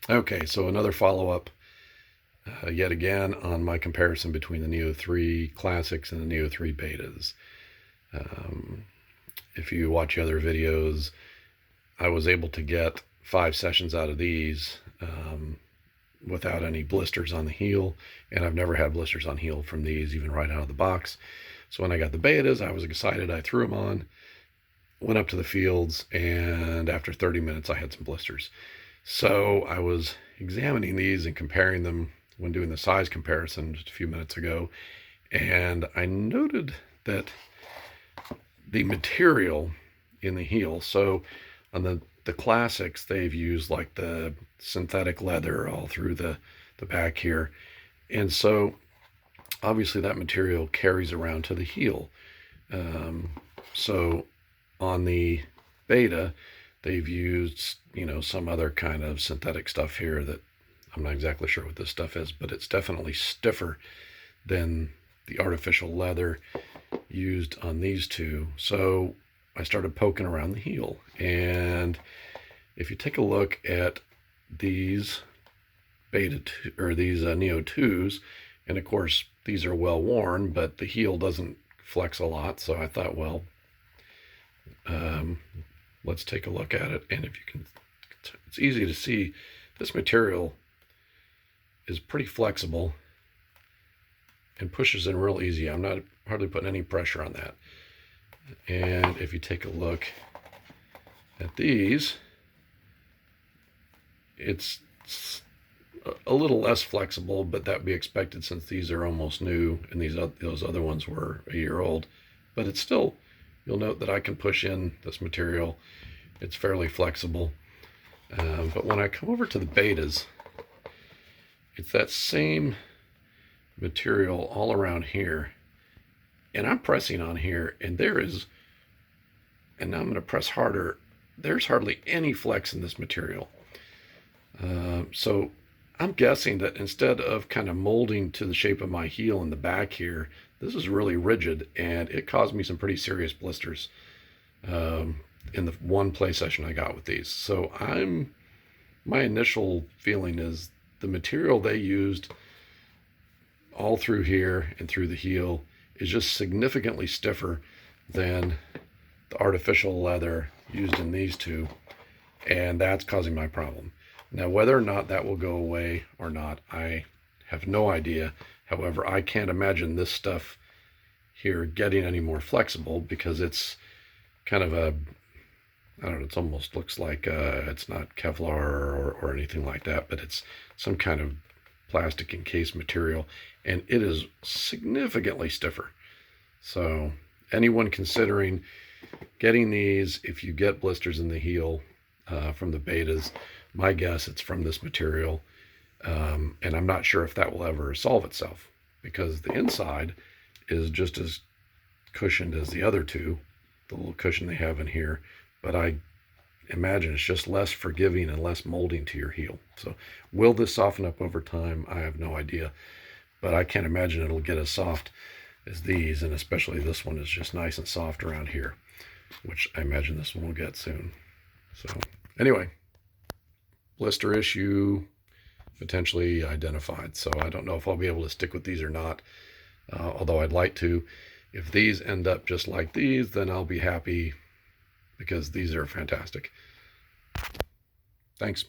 Okay, so another follow-up yet again on my comparison between the Neo 3 Classics and the Neo 3 Betas. If you watch other videos, I was able to get 5 sessions out of these without any blisters on the heel, and I've never had blisters on heel from these, even right out of the box. So when I got the Betas, I was excited. I threw them on, went up to the fields, and after 30 minutes, I had some blisters. So I was examining these and comparing them when doing the size comparison just a few minutes ago, and I noted that the material in the heel, so on the Classics, they've used like the synthetic leather all through the back here, and so obviously that material carries around to the heel. So on the Beta, they've used, some other kind of synthetic stuff here that I'm not exactly sure what this stuff is, but it's definitely stiffer than the artificial leather used on these two. So I started poking around the heel, and if you take a look at these these Neo 2s, and of course these are well worn, but the heel doesn't flex a lot, so I thought, well, let's take a look at it. And if you can, it's easy to see this material is pretty flexible and pushes in real easy. I'm not hardly putting any pressure on that. And if you take a look at these, it's a little less flexible, but that would be expected since these are almost new and those other ones were a year old. But it's still, you'll note that I can push in this material. It's fairly flexible. But when I come over to the Betas, it's that same material all around here. And I'm pressing on here, and and now I'm going to press harder, there's hardly any flex in this material. So I'm guessing that instead of kind of molding to the shape of my heel in the back here, this is really rigid, and it caused me some pretty serious blisters in the one play session I got with these. So my initial feeling is the material they used all through here and through the heel is just significantly stiffer than the artificial leather used in these two, and that's causing my problem. Now, whether or not that will go away or not, I have no idea. However, I can't imagine this stuff here getting any more flexible, because it's kind of I don't know, it almost looks like it's not Kevlar or anything like that, but it's some kind of plastic encased material, and it is significantly stiffer. So anyone considering getting these, if you get blisters in the heel from the Betas, my guess it's from this material, and I'm not sure if that will ever solve itself, because the inside is just as cushioned as the other two, the little cushion they have in here, but I imagine it's just less forgiving and less molding to your heel. So will this soften up over time? I have no idea, but I can't imagine it'll get as soft as these, and especially this one is just nice and soft around here, which I imagine this one will get soon. So anyway, blister issue potentially identified. So I don't know if I'll be able to stick with these or not, although I'd like to. If these end up just like these, then I'll be happy, because these are fantastic. Thanks.